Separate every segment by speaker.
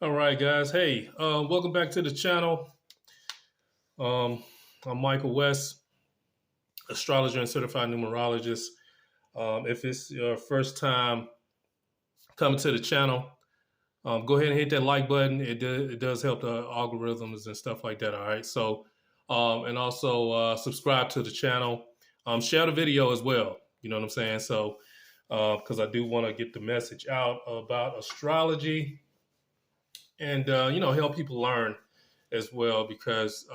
Speaker 1: All right, guys. Hey, welcome back to the channel. Um, I'm Michael West, astrologer and certified numerologist. If it's your first time coming to the channel, go ahead and hit that like button. It does help the algorithms and stuff like that. All right. So, and also subscribe to the channel. Share the video as well. You know what I'm saying? So, because I do want to get the message out about astrology and help people learn as well because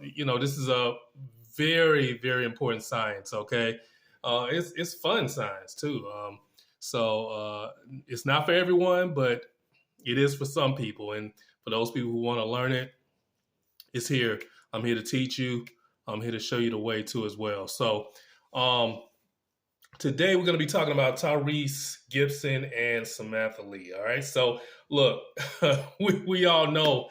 Speaker 1: this is a very, very important science. Okay, it's fun science too. So it's not for everyone, but it is for some people, and for those people who want to learn it, it's here. I'm here to teach you. I'm here to show you the way too as well. So um, today we're going to be talking about Tyrese Gibson and Samantha Lee. All right. So look, we all know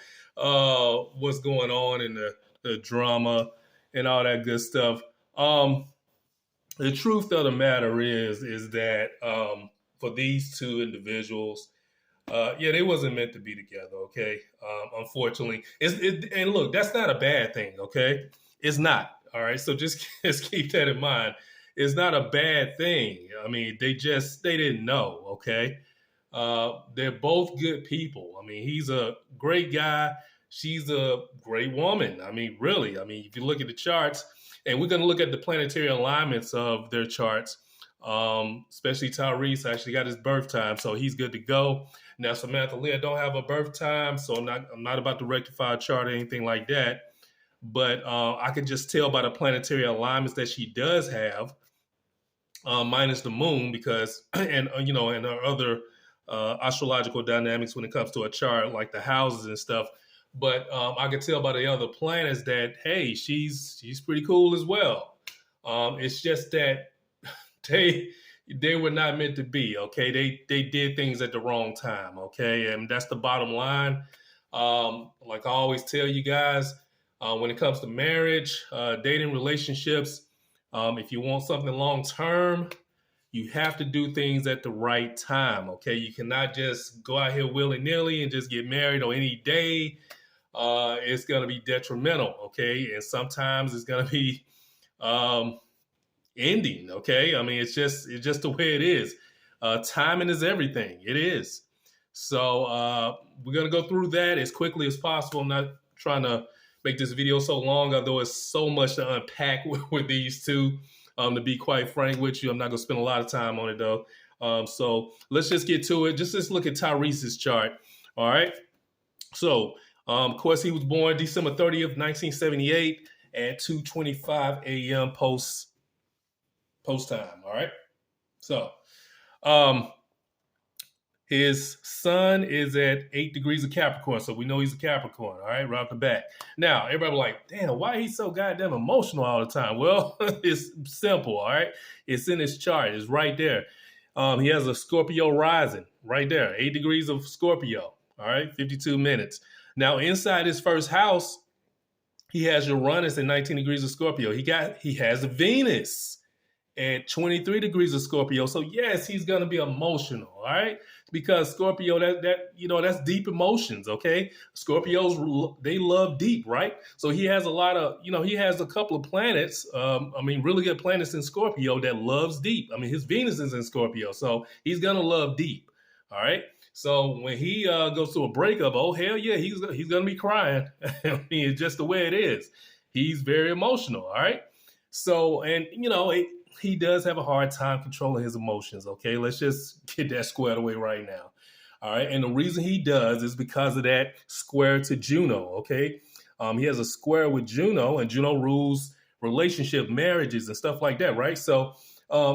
Speaker 1: what's going on in the drama and all that good stuff. The truth of the matter is that for these two individuals, they wasn't meant to be together. Okay. Unfortunately, and look, that's not a bad thing. Okay, it's not. All right. So just keep that in mind. It's not a bad thing. I mean, they didn't know. Okay. They're both good people. I mean, he's a great guy. She's a great woman. I mean, really. I mean, if you look at the charts, and we're going to look at the planetary alignments of their charts, especially Tyrese actually got his birth time, so he's good to go. Now, Samantha Lee, I don't have a birth time, so I'm not about to rectify a chart or anything like that. But I can just tell by the planetary alignments that she does have, minus the moon, because and her other astrological dynamics when it comes to a chart, like the houses and stuff. But I can tell by the other planets that hey, she's pretty cool as well. It's just that they were not meant to be. Okay, they did things at the wrong time. Okay, and that's the bottom line. Like I always tell you guys, when it comes to marriage, dating, relationships, if you want something long term, you have to do things at the right time. Okay, you cannot just go out here willy nilly and just get married on any day. It's going to be detrimental. Okay, and sometimes it's going to be ending. Okay, I mean it's just the way it is. Timing is everything. It is. So we're going to go through that as quickly as possible. I'm not trying to make this video so long, although it's so much to unpack with these two. To be quite frank with you, I'm not going to spend a lot of time on it though. So let's just get to it. Just look at Tyrese's chart. All right. So of course, he was born December 30th, 1978 at 2:25 a.m. post time. All right. So his sun is at 8 degrees of Capricorn, so we know he's a Capricorn, all right, right off the bat. Now, everybody like, damn, why he's so goddamn emotional all the time? Well, it's simple, all right? It's in his chart. It's right there. He has a Scorpio rising right there, 8 degrees of Scorpio, all right, 52 minutes. Now, inside his first house, he has Uranus at 19 degrees of Scorpio. He has Venus at 23 degrees of Scorpio. So yes, he's going to be emotional, all right? Because Scorpio, that's deep emotions, okay? Scorpios, they love deep, right? So he has a lot of, he has a couple of planets, really good planets in Scorpio that loves deep. I mean, his Venus is in Scorpio, so he's going to love deep, all right? So when he goes through a breakup, oh, hell yeah, he's going to be crying. I mean, it's just the way it is. He's very emotional, all right? So, and, he does have a hard time controlling his emotions, okay? Let's just get that squared away right now, all right? And the reason he does is because of that square to Juno, okay? He has a square with Juno, and Juno rules relationship, marriages, and stuff like that, right? So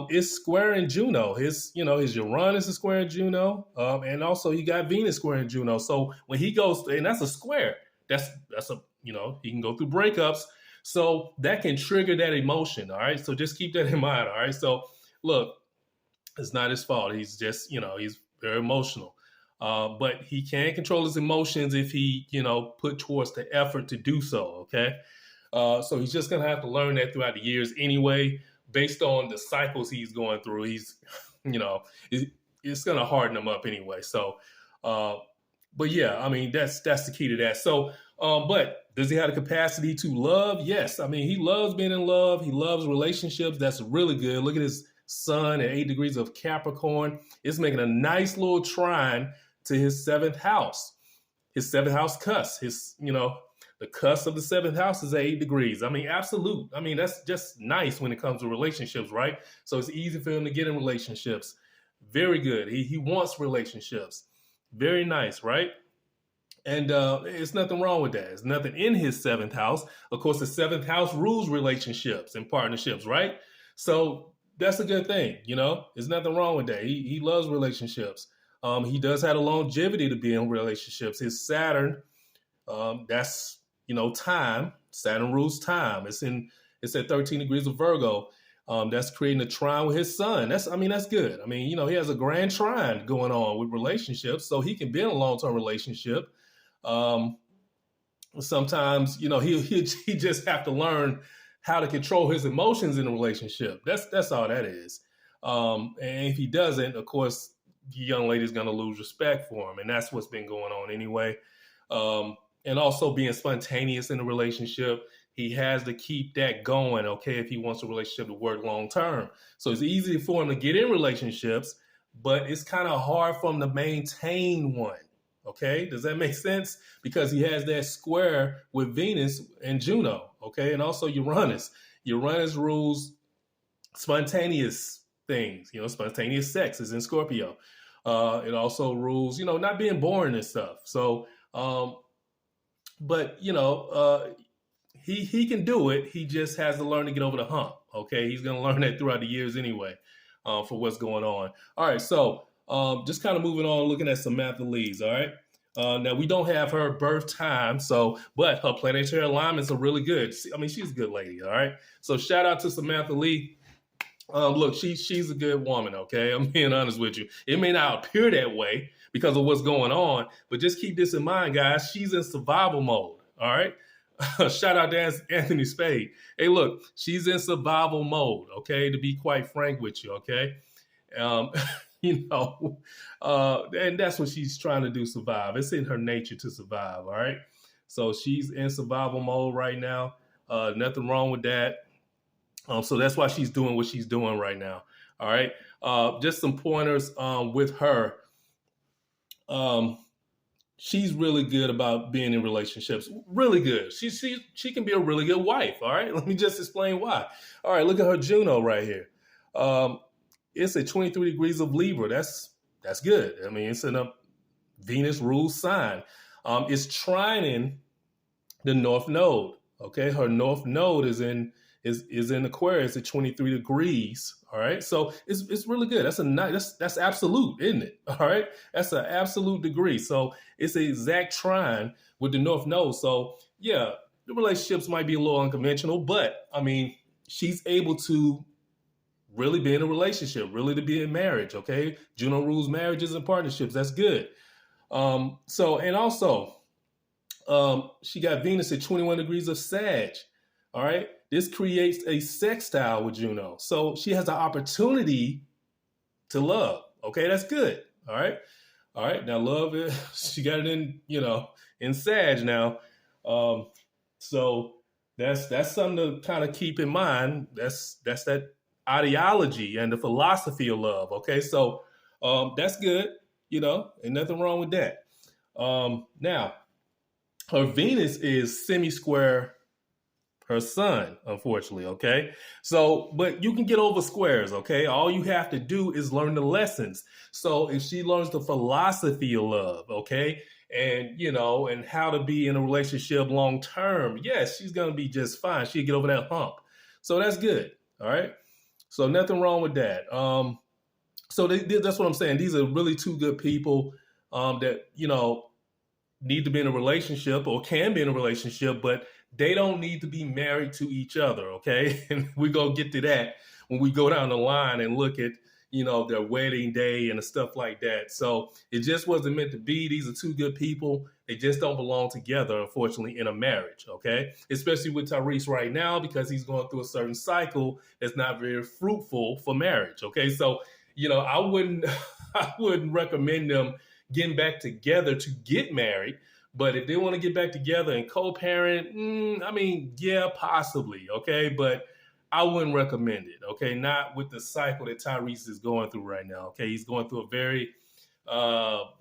Speaker 1: it's square in Juno. His Uranus is square in Juno, and also he got Venus square in Juno. So when he goes, and that's a square, that's a, he can go through breakups. So that can trigger that emotion, all right? So just keep that in mind, all right? So look, it's not his fault. He's just, he's very emotional. But he can control his emotions if he, put towards the effort to do so, okay? So he's just going to have to learn that throughout the years anyway, based on the cycles he's going through. He's, it's going to harden him up anyway. So But yeah, I mean, that's the key to that. So, but does he have the capacity to love? Yes. I mean, he loves being in love. He loves relationships. That's really good. Look at his sun at 8 degrees of Capricorn. It's making a nice little trine to his seventh house. His seventh house cusp. The cusp of the seventh house is at 8 degrees. I mean, absolute. I mean, that's just nice when it comes to relationships, right? So it's easy for him to get in relationships. Very good. He wants relationships. Very nice, right? And it's nothing wrong with that. There's nothing in his seventh house. Of course, the seventh house rules relationships and partnerships, right? So that's a good thing, There's nothing wrong with that. He loves relationships. He does have a longevity to be in relationships. His Saturn, that's time. Saturn rules time. It's at 13 degrees of Virgo. That's creating a trine with his sun. That's good. I mean, he has a grand trine going on with relationships, so he can be in a long-term relationship. Sometimes, he just have to learn how to control his emotions in a relationship. That's all that is. And if he doesn't, of course, the young lady's going to lose respect for him, and that's what's been going on anyway. And also being spontaneous in a relationship. He has to keep that going, okay, if he wants a relationship to work long term. So it's easy for him to get in relationships, but it's kind of hard for him to maintain one, okay? Does that make sense? Because he has that square with Venus and Juno, okay, and also Uranus. Uranus rules spontaneous things, spontaneous sex is in Scorpio. It also rules, not being boring and stuff. So, but, he can do it. He just has to learn to get over the hump. Okay, he's going to learn that throughout the years anyway, for what's going on. All right, so just kind of moving on, looking at Samantha Lee's. All right, now we don't have her birth time, but her planetary alignments are really good. I mean, she's a good lady. All right, so shout out to Samantha Lee. Look, she's a good woman. Okay, I'm being honest with you. It may not appear that way because of what's going on, but just keep this in mind, guys. She's in survival mode. All right. Shout out to Anthony Spade. Hey, look, she's in survival mode, okay, to be quite frank with you, okay? And that's what she's trying to do, survive. It's in her nature to survive, all right? So she's in survival mode right now. Nothing wrong with that. So that's why she's doing what she's doing right now, all right? Just some pointers with her. She's really good about being in relationships. Really good. She can be a really good wife. All right. Let me just explain why. All right. Look at her Juno right here. It's at 23 degrees of Libra. That's good. I mean, it's in a Venus rules sign. It's trining the North Node. Okay. Her North Node is in Aquarius at 23 degrees. All right. So it's really good. That's absolute, isn't it? All right. That's an absolute degree. So it's an exact trine with the North Node. So yeah, the relationships might be a little unconventional, but I mean, she's able to really be in a relationship, really to be in marriage. Okay. Juno rules marriages and partnerships. That's good. And also, she got Venus at 21 degrees of Sag. All right. This creates a sextile with Juno. So she has an opportunity to love. Okay, that's good. All right. All right. Now love it. She got it in Sag now. So that's something to kind of keep in mind. That's that ideology and the philosophy of love. Okay. So that's good, and nothing wrong with that. Now her Venus is semi-square her sun, unfortunately, okay? So, but you can get over squares, okay? All you have to do is learn the lessons. So if she learns the philosophy of love, okay, and how to be in a relationship long term, yes, she's going to be just fine. She'll get over that hump. So that's good, all right? So nothing wrong with that. So that's what I'm saying. These are really two good people that, need to be in a relationship or can be in a relationship, but they don't need to be married to each other, okay? And we're going to get to that when we go down the line and look at, their wedding day and stuff like that. So it just wasn't meant to be. These are two good people. They just don't belong together, unfortunately, in a marriage, okay? Especially with Tyrese right now because he's going through a certain cycle that's not very fruitful for marriage, okay? So, I wouldn't recommend them getting back together to get married. But if they want to get back together and co-parent, I mean, yeah, possibly, okay? But I wouldn't recommend it, okay? Not with the cycle that Tyrese is going through right now, okay? He's going through a very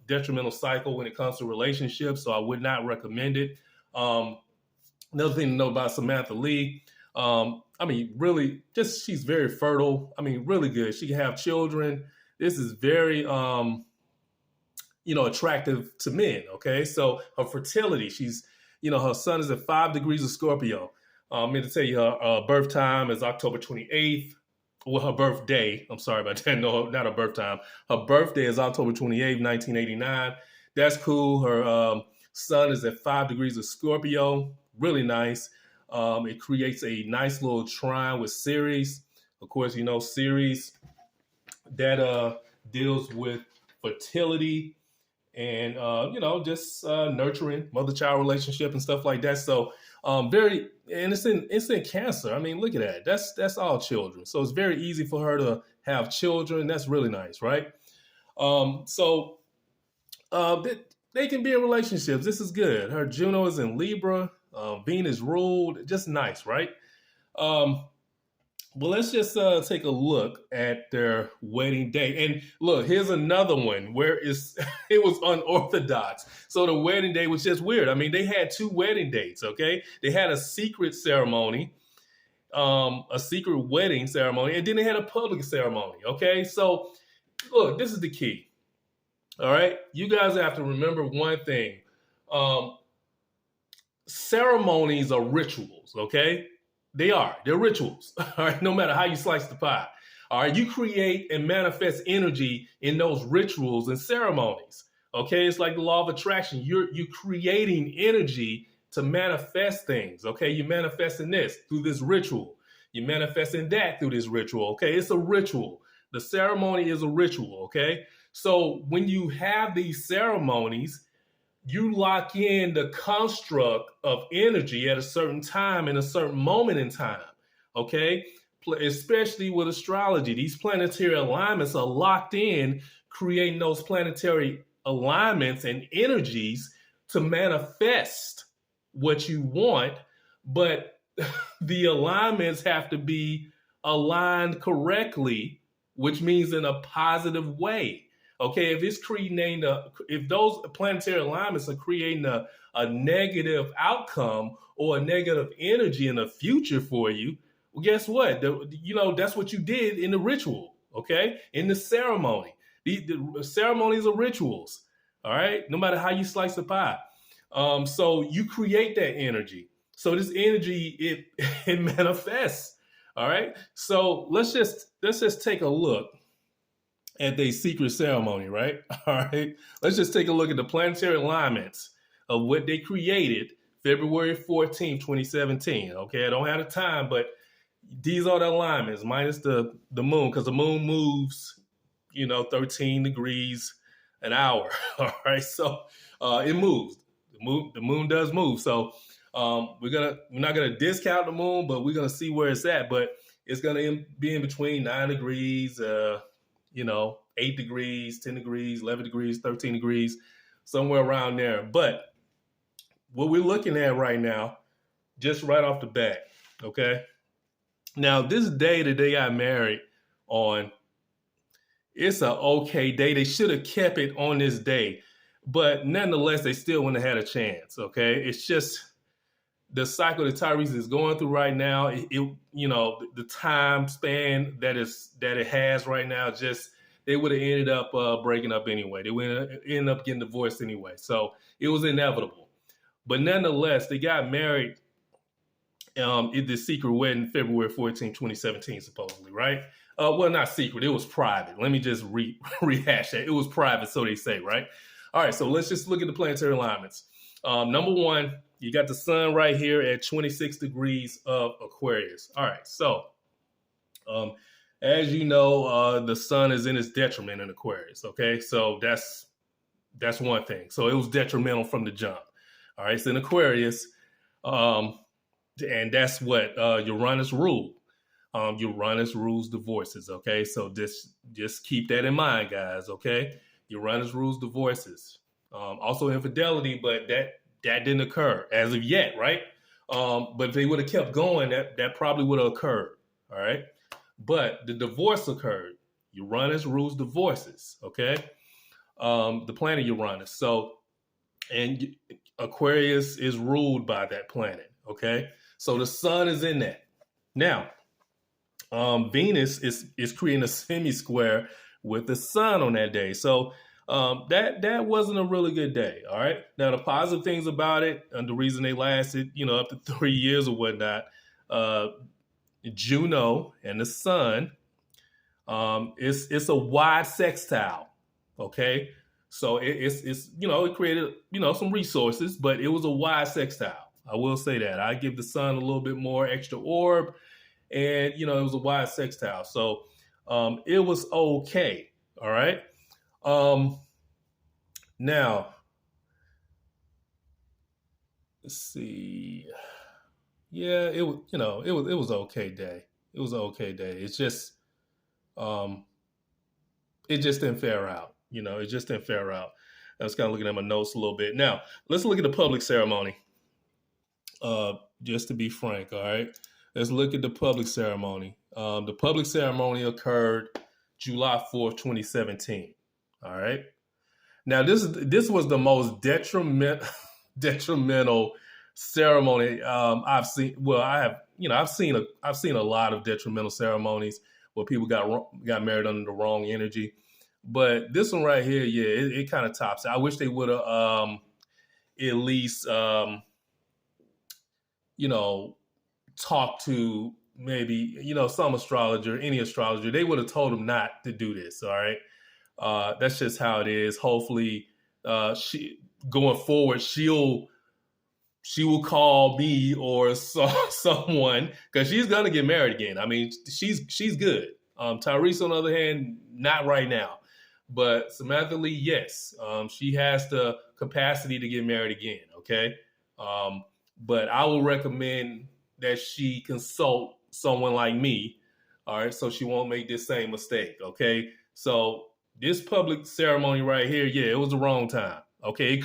Speaker 1: detrimental cycle when it comes to relationships, so I would not recommend it. Another thing to know about Samantha Lee, I mean, really, just she's very fertile. I mean, really good. She can have children. This is very, attractive to men. Okay, so her fertility, she's, her sun is at 5 degrees of Scorpio. I'm going to tell you her birth time is October 28th. Well, her birthday. I'm sorry about that. No, not her birth time. Her birthday is October 28th, 1989. That's cool. Her sun is at 5 degrees of Scorpio. Really nice. It creates a nice little trine with Ceres. Of course, Ceres that deals with fertility and just nurturing mother-child relationship and stuff like that. So and it's in Cancer. I mean, look at that. That's all children. So it's very easy for her to have children. That's really nice, right? They can be in relationships. This is good. Her Juno is in Libra. Venus ruled. Just nice, right? Well, let's just take a look at their wedding day. And look, here's another one where it was unorthodox. So the wedding day was just weird. I mean, they had 2 wedding dates, okay? They had a secret ceremony, a secret wedding ceremony, and then they had a public ceremony, okay? So look, this is the key, all right? You guys have to remember one thing. Ceremonies are rituals, okay? They're rituals, all right? No matter how you slice the pie, all right? You create and manifest energy in those rituals and ceremonies, okay? It's like the law of attraction. You're creating energy to manifest things, okay? You're manifesting this through this ritual. You're manifesting that through this ritual, okay? It's a ritual. The ceremony is a ritual, okay? So when you have these ceremonies, you lock in the construct of energy at a certain time in a certain moment in time, okay? Especially with astrology, these planetary alignments are locked in, creating those planetary alignments and energies to manifest what you want, but the alignments have to be aligned correctly, which means in a positive way. Okay, if those planetary alignments are creating a negative outcome or a negative energy in the future for you, well, guess what? That's what you did in the ritual, okay? In the ceremony. The ceremonies are rituals, all right? No matter how you slice the pie. So you create that energy. So this energy, it manifests, all right? So let's just take a look at their secret ceremony, right? All right. Let's just take a look at the planetary alignments of what they created February 14th, 2017. Okay, I don't have the time, but these are the alignments minus the moon, because the moon moves, 13 degrees an hour. All right. So it moves. The moon does move. So we're not gonna discount the moon, but we're gonna see where it's at. But it's gonna be in between 9 degrees, 8 degrees, 10 degrees, 11 degrees, 13 degrees, somewhere around there. But what we're looking at right now, just right off the bat, okay? Now, this day that they got married on, it's an okay day. They should have kept it on this day. But nonetheless, they still wouldn't have had a chance, okay? It's just the cycle that Tyrese is going through right now. The time span that it has right now, just they would have ended up breaking up anyway. They would end up getting divorced anyway. So it was inevitable. But nonetheless, they got married at the secret wedding February 14, 2017, supposedly, right? Well, not secret. It was private. Let me just rehash that. It was private, so they say, right? All right, so let's just look at the planetary alignments. Number one, you got the sun right here at 26 degrees of Aquarius. All right, so as you know, the sun is in its detriment in Aquarius, okay? So that's one thing. So it was detrimental from the jump. All right, it's in Aquarius, and that's what Uranus ruled. Uranus rules divorces, okay? So just keep that in mind, guys, okay? Uranus rules divorces. Also infidelity, but that didn't occur as of yet, right? But if they would have kept going, that probably would have occurred. All right. But the divorce occurred. Uranus rules divorces. Okay. The planet Uranus. So, and Aquarius is ruled by that planet. Okay. So the sun is in that. Now, Venus is creating a semi-square with the sun on that day. So that wasn't a really good day. All right. Now the positive things about it, and the reason they lasted, up to 3 years or whatnot, Juno and the sun, it's a wide sextile. Okay. So it's it created some resources, but it was a wide sextile. I will say that. I give the sun a little bit more extra orb, and it was a wide sextile. So it was okay. All right. Now let's see. Yeah, it was it was an okay day. It was an okay day. It's just it just didn't fare out. It just didn't fare out. I was kind of looking at my notes a little bit. Now let's look at the public ceremony. Just to be frank, all right. Let's look at the public ceremony. The public ceremony occurred July 4th, 2017. All right. Now this was the most detrimental ceremony I've seen. Well, I've seen a lot of detrimental ceremonies where people got married under the wrong energy, but this one right here, yeah, it kind of tops it. I wish they would have at least talk to maybe, some astrologer, any astrologer. They would have told them not to do this. All right. That's just how it is. Hopefully, she going forward, she will call me or someone, because she's gonna get married again. I mean, she's good. Tyrese, on the other hand, not right now. But Samantha Lee, yes, she has the capacity to get married again. Okay. But I will recommend that she consult someone like me, all right, so she won't make this same mistake, okay? So this public ceremony right here, yeah, it was the wrong time, okay?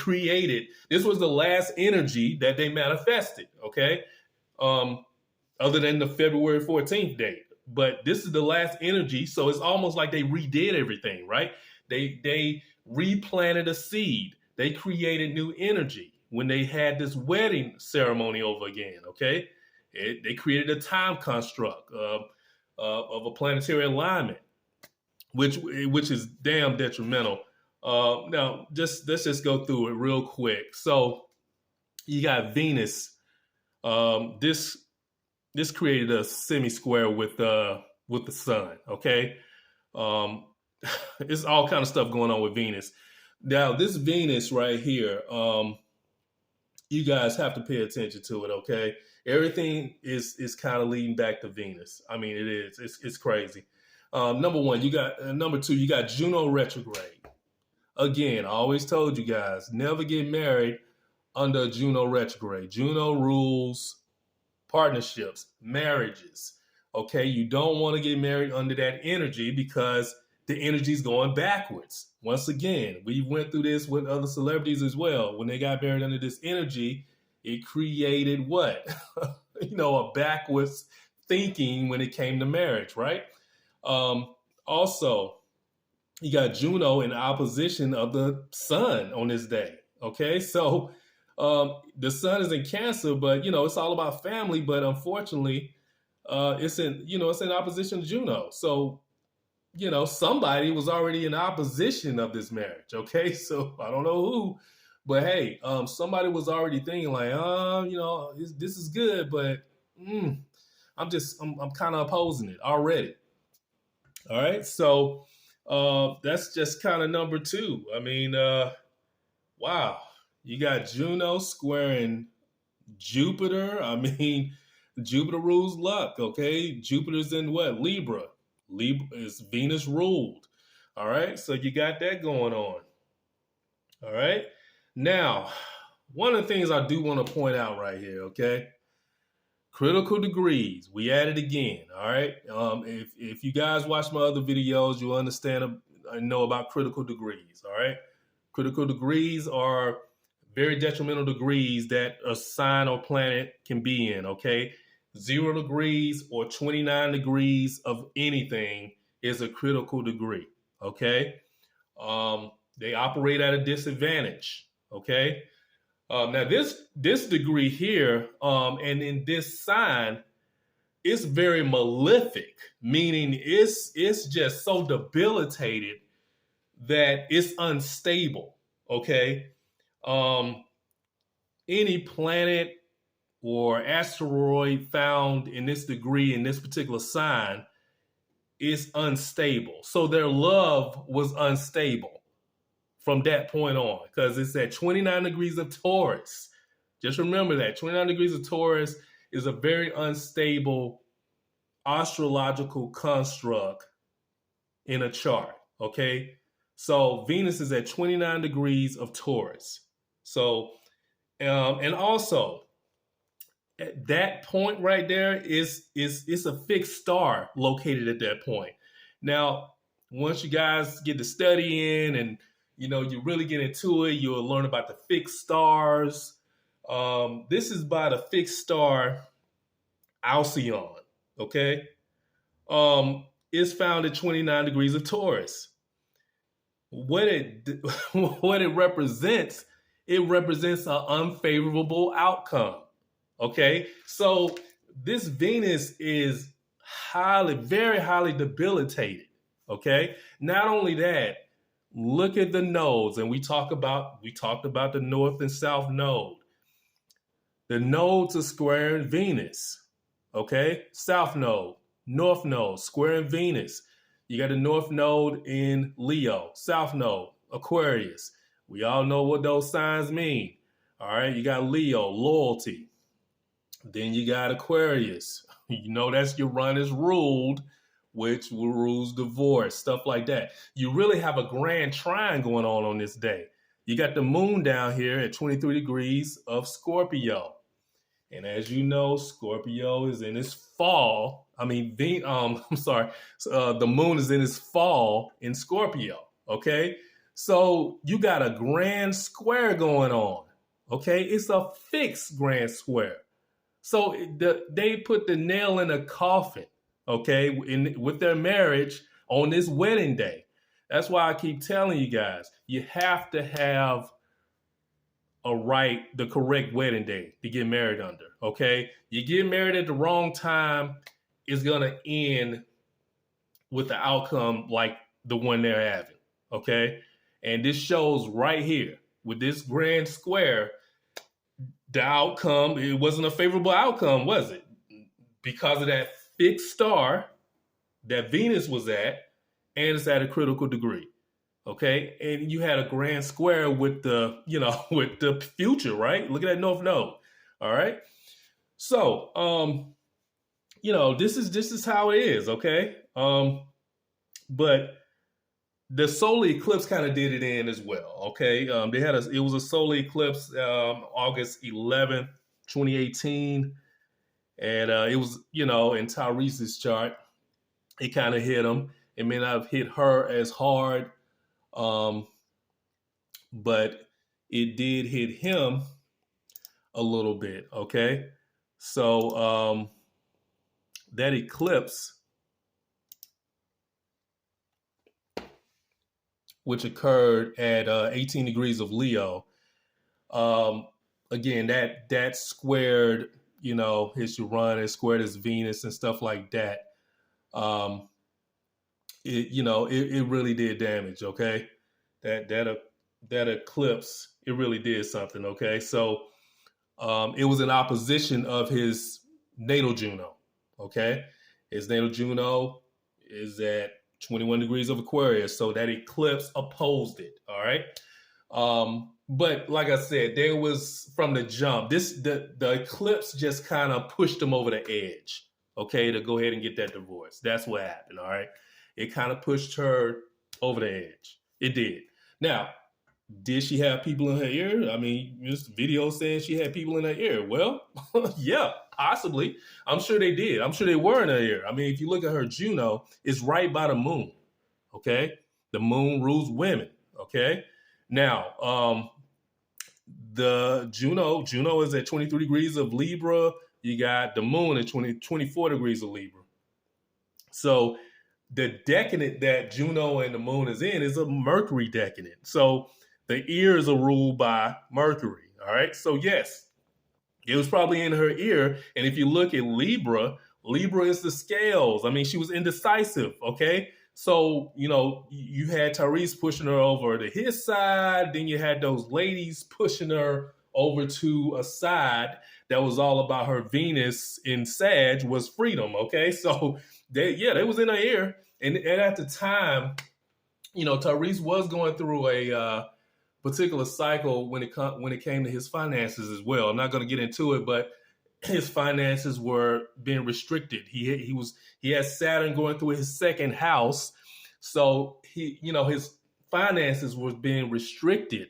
Speaker 1: This was the last energy that they manifested, okay? Other than the February 14th date. But this is the last energy, so it's almost like they redid everything, right? They replanted a seed. They created new energy when they had this wedding ceremony over again, okay? They created a time construct of a planetary alignment, which is damn detrimental. Now, let's just go through it real quick. So you got Venus. This created a semi-square with the sun, okay? It's all kind of stuff going on with Venus. Now, this Venus right here, you guys have to pay attention to it, okay? Everything is kind of leading back to Venus. I mean, it is. It's crazy. Number one, number two, you got Juno retrograde. Again, I always told you guys, never get married under Juno retrograde. Juno rules partnerships, marriages. Okay, you don't want to get married under that energy because the energy is going backwards. Once again, we went through this with other celebrities as well. When they got married under this energy, it created what? A backwards thinking when it came to marriage, right? Also, you got Juno in opposition of the sun on this day. Okay, so the sun is in Cancer, but it's all about family. But unfortunately, it's in opposition to Juno. So somebody was already in opposition of this marriage. Okay, so I don't know who, but hey, somebody was already thinking like, this is good, but I'm kind of opposing it already. All right, so that's just kind of number two. I mean, wow, you got Juno squaring Jupiter. I mean, Jupiter rules luck. Okay, Jupiter's in what? Libra. Libra is Venus ruled. All right, so you got that going on. All right, now one of the things I do want to point out right here, okay, critical degrees. We at it again. All right, if you guys watch my other videos, you'll understand know about critical degrees. All right. Critical degrees are very detrimental degrees that a sign or planet can be in. Okay. 0 degrees or 29 degrees of anything is a critical degree. Okay. They operate at a disadvantage. Okay. Now this degree here, and in this sign, it's very malefic, meaning it's just so debilitated that it's unstable. Okay. Um, any planet or asteroid found in this degree in this particular sign is unstable. So their love was unstable from that point on, because it's at 29 degrees of Taurus. Just remember that 29 degrees of Taurus is a very unstable astrological construct in a chart. Okay. So Venus is at 29 degrees of Taurus. So, and also at that point right there is a fixed star located at that point. Now, once you guys get to studying and you really get into it, you'll learn about the fixed stars. This is by the fixed star Alcyon. Okay, it's found at 29 degrees of Taurus. What it represents, it represents an unfavorable outcome. Okay, so this Venus is very highly debilitated. Okay, not only that, look at the nodes, and we talked about the north and south node. The nodes are squaring Venus. Okay, south node, north node, squaring Venus. You got the north node in Leo, south node, Aquarius. We all know what those signs mean. All right, you got Leo, loyalty. Then you got Aquarius. That's Uranus ruled, which rules divorce, stuff like that. You really have a grand trine going on this day. You got the moon down here at 23 degrees of Scorpio. And as you know, Scorpio is in its fall. The moon is in its fall in Scorpio. Okay. So you got a grand square going on. Okay. It's a fixed grand square. So they put the nail in a coffin. Okay. With their marriage on this wedding day. That's why I keep telling you guys, you have to have the correct wedding day to get married under. Okay. You get married at the wrong time, it's going to end with the outcome like the one they're having. Okay. And this shows right here with this grand square, the outcome, it wasn't a favorable outcome, was it? Because of that fixed star that Venus was at, and it's at a critical degree. Okay. And you had a grand square with the future, right? Look at that north node. All right. So, this is how it is. Okay. But the solar eclipse kind of did it in as well. Okay. It was a solar eclipse, August 11th, 2018. And it was, in Tyrese's chart, it kind of hit him. It may not have hit her as hard, but it did hit him a little bit. Okay. So that eclipse, which occurred at 18 degrees of Leo, again, that squared, his Uranus, squared his Venus and stuff like that. It really did damage. Okay. That eclipse, it really did something. Okay. So, it was in opposition of his natal Juno. Okay. His natal Juno is at 21 degrees of Aquarius. So that eclipse opposed it. All right. But like I said, there was from the jump, the eclipse just kind of pushed him over the edge. Okay. To go ahead and get that divorce. That's what happened. All right. It kind of pushed her over the edge. It did. Now, did she have people in her ear? I mean, this video saying she had people in her ear. Well, yeah, possibly. I'm sure they did. I'm sure they were in her ear. I mean, if you look at her Juno, it's right by the moon. Okay. The moon rules women. Okay. Now, the Juno is at 23 degrees of Libra. You got the moon at 24 degrees of Libra. So the decadent that Juno and the moon is in is a Mercury decadent. So the ears are ruled by Mercury. All right. So yes, it was probably in her ear. And if you look at Libra, Libra is the scales. I mean, she was indecisive. Okay. So, you had Tyrese pushing her over to his side. Then you had those ladies pushing her over to a side that was all about her Venus in Sag was freedom. Okay. So they was in her ear. And at the time, Tyrese was going through a particular cycle when it came to his finances as well. I'm not going to get into it, but his finances were being restricted. He had Saturn going through his second house, so his finances was being restricted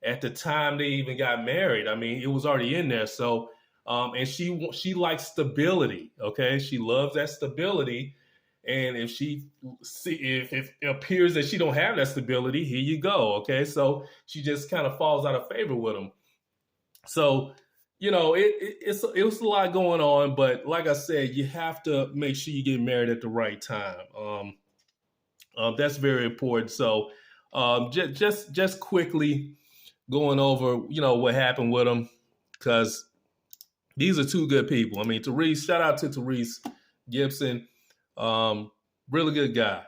Speaker 1: at the time they even got married. I mean, it was already in there. So, and she likes stability. Okay, she loves that stability. And if if it appears that she don't have that stability, here you go. Okay, so she just kind of falls out of favor with him. So, it was a lot going on, but like I said, you have to make sure you get married at the right time. That's very important. So, just quickly going over, what happened with them, because these are two good people. I mean, Tyrese, shout out to Tyrese Gibson. Really good guy.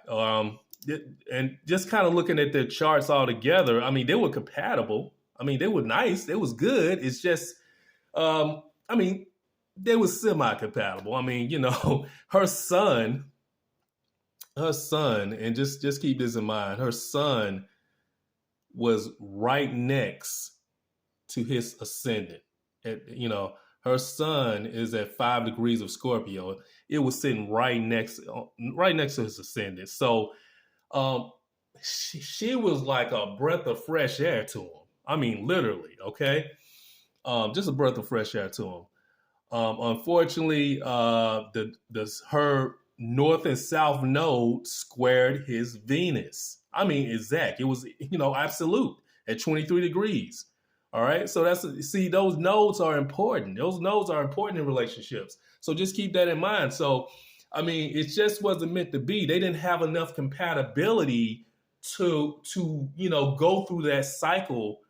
Speaker 1: And just kind of looking at their charts all together, I mean, they were compatible. I mean, they were nice. They was good. It's just, I mean, they were semi-compatible. I mean, her son, and just keep this in mind, her son was right next to his ascendant. Her son is at 5 degrees of Scorpio. It was sitting right next to his ascendant. So, she was like a breath of fresh air to him. I mean, literally, okay? Just a breath of fresh air to him. Unfortunately, her north and south node squared his Venus. I mean, exact. It was, absolute at 23 degrees. All right. So those nodes are important. Those nodes are important in relationships. So just keep that in mind. So, I mean, it just wasn't meant to be. They didn't have enough compatibility to go through that cycle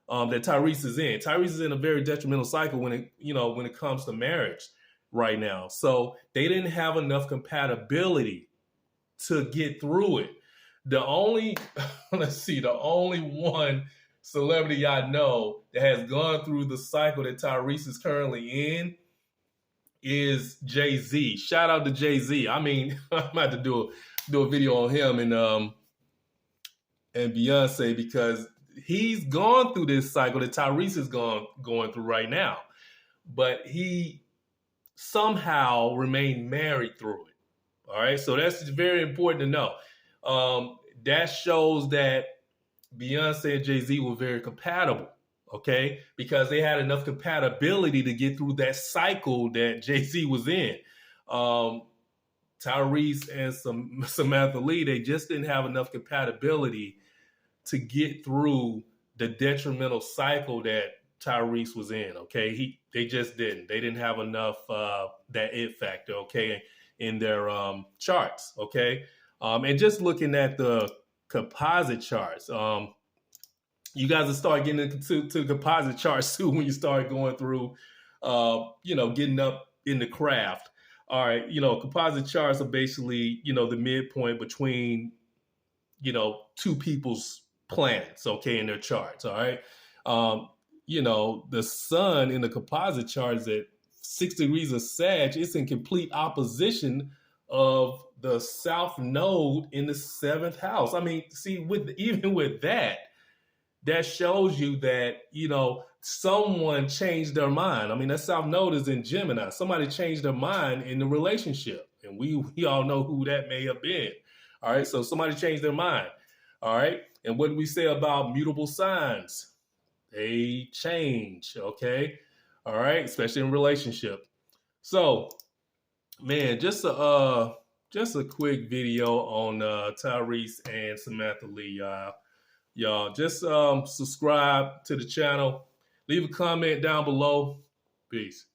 Speaker 1: that Tyrese is in. Tyrese is in a very detrimental cycle when it comes to marriage right now. So they didn't have enough compatibility to get through it. The only one celebrity I know that has gone through the cycle that Tyrese is currently in is Jay-Z. Shout out to Jay-Z. I mean, I'm about to do a video on him and Beyonce, because he's gone through this cycle that Tyrese is going through right now. But he somehow remained married through it. All right. So that's very important to know. That shows that Beyonce and Jay-Z were very compatible. Okay. Because they had enough compatibility to get through that cycle that Jay-Z was in. Tyrese and Samantha Lee, they just didn't have enough compatibility to get through the detrimental cycle that Tyrese was in. Okay. They just didn't. They didn't have enough that it factor, okay, in their charts. Okay. And just looking at the composite charts, you guys will start getting into composite charts too when you start going through, getting up in the craft. All right, composite charts are basically, the midpoint between, two people's planets, okay, in their charts. All right. The sun in the composite chart is at 6 degrees of Sag. It's in complete opposition of the south node in the 7th house. I mean, see, even with that shows you that, someone changed their mind. I mean, that south node is in Gemini. Somebody changed their mind in the relationship. And we all know who that may have been. All right. So somebody changed their mind. All right. And what do we say about mutable signs? They change. Okay. All right. Especially in relationship. So, man, just just a quick video on Tyrese and Samantha Lee, y'all. Just subscribe to the channel. Leave a comment down below. Peace.